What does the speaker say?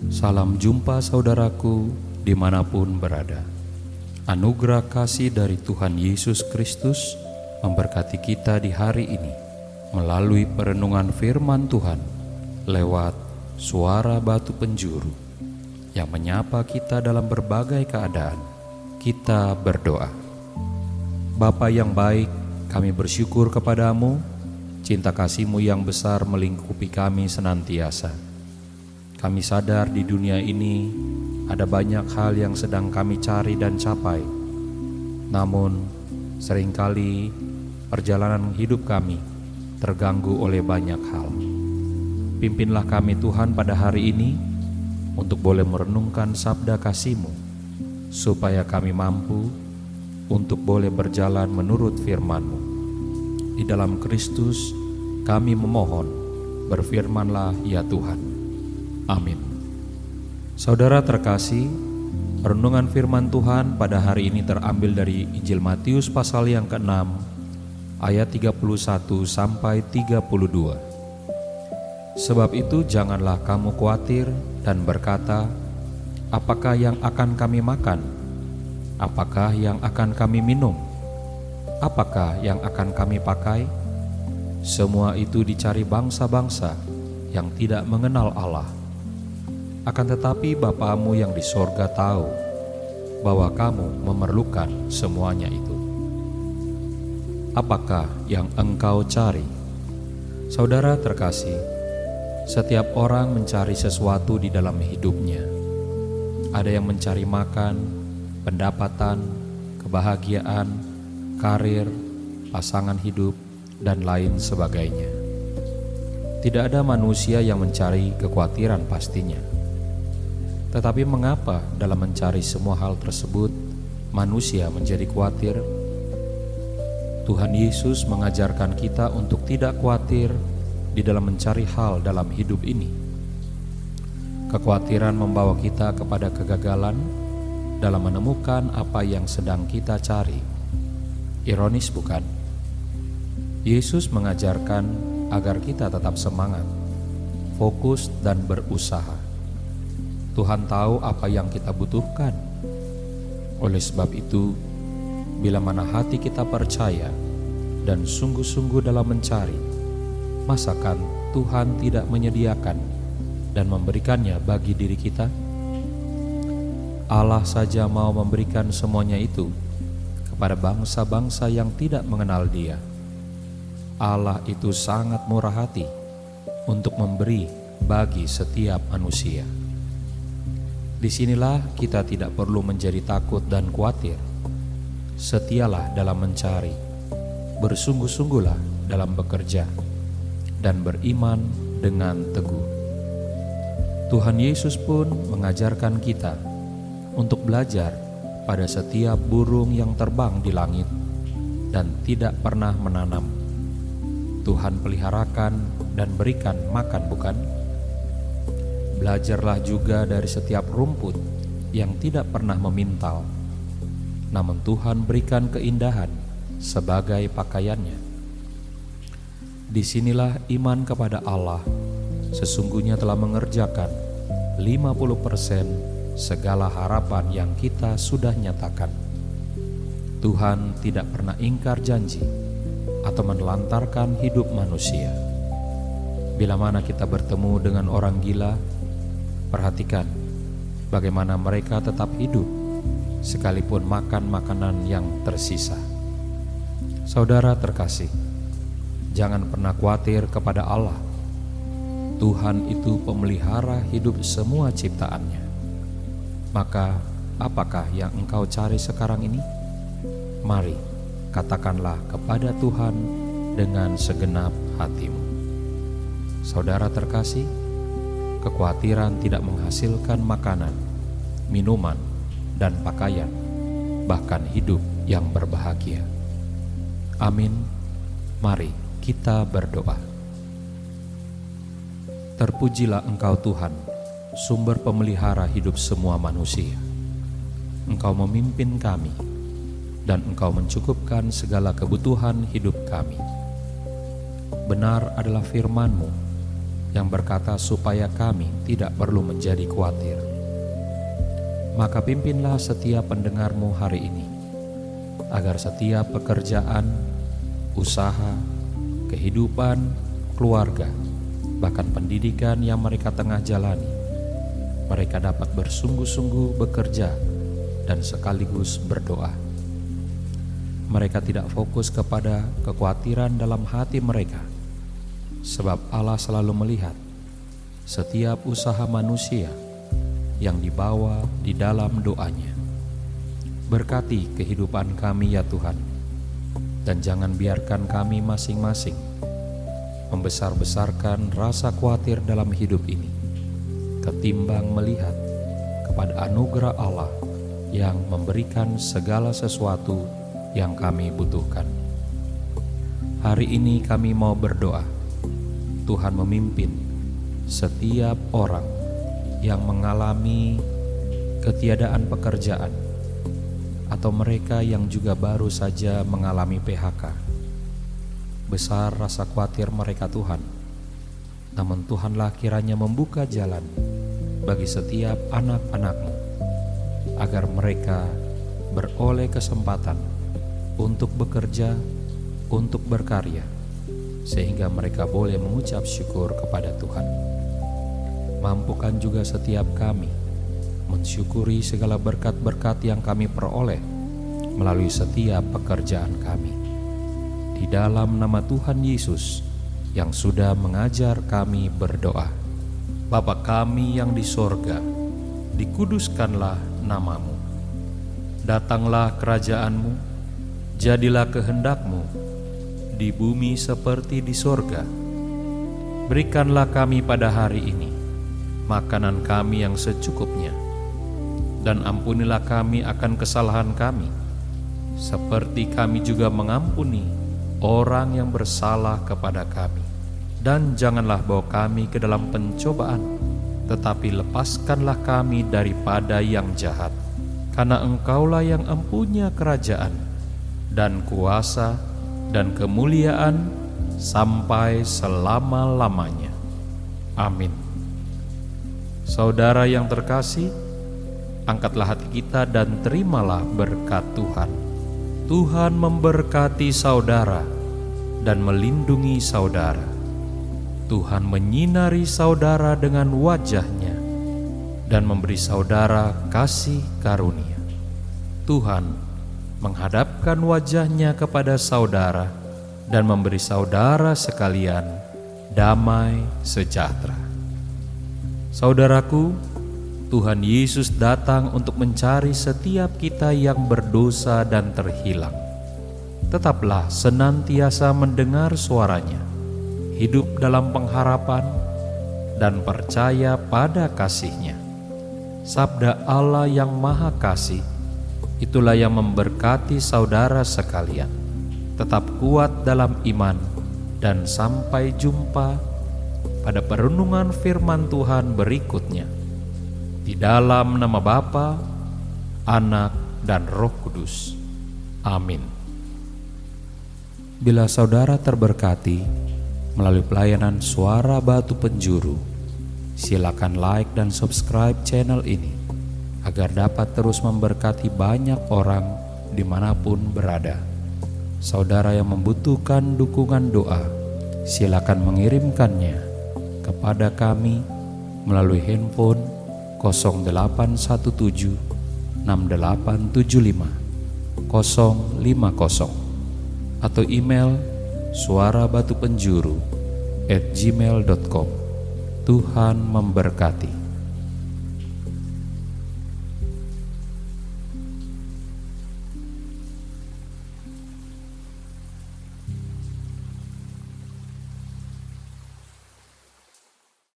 Salam jumpa saudaraku dimanapun berada. Anugerah kasih dari Tuhan Yesus Kristus memberkati kita di hari ini melalui perenungan firman Tuhan lewat suara batu penjuru yang menyapa kita dalam berbagai keadaan. Kita berdoa. Bapa yang baik, kami bersyukur kepadamu, cinta kasih-Mu yang besar melingkupi kami senantiasa. Kami sadar di dunia ini ada banyak hal yang sedang kami cari dan capai. Namun, seringkali perjalanan hidup kami terganggu oleh banyak hal. Pimpinlah kami Tuhan pada hari ini untuk boleh merenungkan sabda kasih-Mu, supaya kami mampu untuk boleh berjalan menurut firman-Mu. Di dalam Kristus kami memohon, berfirmanlah ya Tuhan. Amin. Saudara terkasih, renungan firman Tuhan pada hari ini terambil dari Injil Matius pasal yang ke-6 ayat 31 sampai 32. Sebab itu janganlah kamu khawatir dan berkata, apakah yang akan kami makan? Apakah yang akan kami minum? Apakah yang akan kami pakai? Semua itu dicari bangsa-bangsa yang tidak mengenal Allah. Akan tetapi Bapamu yang di sorga tahu bahwa kamu memerlukan semuanya itu. Apakah yang engkau cari? Saudara terkasih, setiap orang mencari sesuatu di dalam hidupnya. Ada yang mencari makan, pendapatan, kebahagiaan, karir, pasangan hidup, dan lain sebagainya. Tidak ada manusia yang mencari kekhawatiran pastinya. Tetapi mengapa dalam mencari semua hal tersebut manusia menjadi khawatir? Tuhan Yesus mengajarkan kita untuk tidak khawatir di dalam mencari hal dalam hidup ini. Kekhawatiran membawa kita kepada kegagalan dalam menemukan apa yang sedang kita cari. Ironis bukan? Yesus mengajarkan agar kita tetap semangat, fokus dan berusaha. Tuhan tahu apa yang kita butuhkan. Oleh sebab itu, bila mana hati kita percaya dan sungguh-sungguh dalam mencari, masakan Tuhan tidak menyediakan dan memberikannya bagi diri kita? Allah saja mau memberikan semuanya itu kepada bangsa-bangsa yang tidak mengenal Dia. Allah itu sangat murah hati untuk memberi bagi setiap manusia. Disinilah kita tidak perlu menjadi takut dan khawatir. Setialah dalam mencari, bersungguh-sungguhlah dalam bekerja, dan beriman dengan teguh. Tuhan Yesus pun mengajarkan kita untuk belajar pada setiap burung yang terbang di langit dan tidak pernah menanam. Tuhan peliharakan dan berikan makan, bukan? Belajarlah juga dari setiap rumput yang tidak pernah memintal, namun Tuhan berikan keindahan sebagai pakaiannya. Disinilah iman kepada Allah sesungguhnya telah mengerjakan 50% segala harapan yang kita sudah nyatakan. Tuhan tidak pernah ingkar janji atau menelantarkan hidup manusia. Bila mana kita bertemu dengan orang gila, perhatikan bagaimana mereka tetap hidup sekalipun makan makanan yang tersisa. Saudara terkasih, jangan pernah khawatir kepada Allah. Tuhan itu pemelihara hidup semua ciptaannya. Maka apakah yang engkau cari sekarang ini? Mari katakanlah kepada Tuhan dengan segenap hatimu. Saudara terkasih, kekhawatiran tidak menghasilkan makanan, minuman, dan pakaian, bahkan hidup yang berbahagia. Amin. Mari kita berdoa. Terpujilah Engkau Tuhan, sumber pemelihara hidup semua manusia. Engkau memimpin kami dan Engkau mencukupkan segala kebutuhan hidup kami. Benar adalah firman-Mu yang berkata supaya kami tidak perlu menjadi khawatir. Maka pimpinlah setiap pendengar-Mu hari ini, agar setiap pekerjaan, usaha, kehidupan, keluarga, bahkan pendidikan yang mereka tengah jalani, mereka dapat bersungguh-sungguh bekerja dan sekaligus berdoa. Mereka tidak fokus kepada kekhawatiran dalam hati mereka, sebab Allah selalu melihat setiap usaha manusia yang dibawa di dalam doanya. Berkati kehidupan kami ya Tuhan, dan jangan biarkan kami masing-masing membesar-besarkan rasa khawatir dalam hidup ini, ketimbang melihat kepada anugerah Allah yang memberikan segala sesuatu yang kami butuhkan. Hari ini kami mau berdoa, Tuhan memimpin setiap orang yang mengalami ketiadaan pekerjaan, atau mereka yang juga baru saja mengalami PHK. Besar rasa khawatir mereka Tuhan, namun Tuhanlah kiranya membuka jalan bagi setiap anak-anak-Mu, agar mereka beroleh kesempatan untuk bekerja, untuk berkarya, sehingga mereka boleh mengucap syukur kepada Tuhan. Mampukan juga setiap kami mensyukuri segala berkat-berkat yang kami peroleh melalui setiap pekerjaan kami. Di dalam nama Tuhan Yesus yang sudah mengajar kami berdoa. Bapa kami yang di sorga, dikuduskanlah nama-Mu. Datanglah kerajaan-Mu, jadilah kehendak-Mu di bumi seperti di sorga. Berikanlah kami pada hari ini makanan kami yang secukupnya, dan ampunilah kami akan kesalahan kami, seperti kami juga mengampuni orang yang bersalah kepada kami. Dan janganlah bawa kami ke dalam pencobaan, tetapi lepaskanlah kami daripada yang jahat. Karena Engkaulah yang empunya kerajaan, dan kuasa, dan kemuliaan, sampai selama-lamanya. Amin. Saudara yang terkasih, angkatlah hati kita dan terimalah berkat Tuhan. Tuhan memberkati saudara dan melindungi saudara. Tuhan menyinari saudara dengan wajah-Nya dan memberi saudara kasih karunia. Tuhan menghadapkan wajah-Nya kepada saudara dan memberi saudara sekalian damai sejahtera. Saudaraku, Tuhan Yesus datang untuk mencari setiap kita yang berdosa dan terhilang. Tetaplah senantiasa mendengar suara-Nya, hidup dalam pengharapan, dan percaya pada kasih-Nya. Sabda Allah yang Maha Kasih, itulah yang memberkati saudara sekalian. Tetap kuat dalam iman, dan sampai jumpa pada perenungan firman Tuhan berikutnya. Di dalam nama Bapa, Anak, dan Roh Kudus. Amin. Bila saudara terberkati melalui pelayanan Suara Batu Penjuru, silakan like dan subscribe channel ini agar dapat terus memberkati banyak orang dimanapun berada. Saudara yang membutuhkan dukungan doa, silakan mengirimkannya kepada kami melalui handphone 0817 6875 050 atau email suarabatupenjuru@gmail.com. Tuhan memberkati.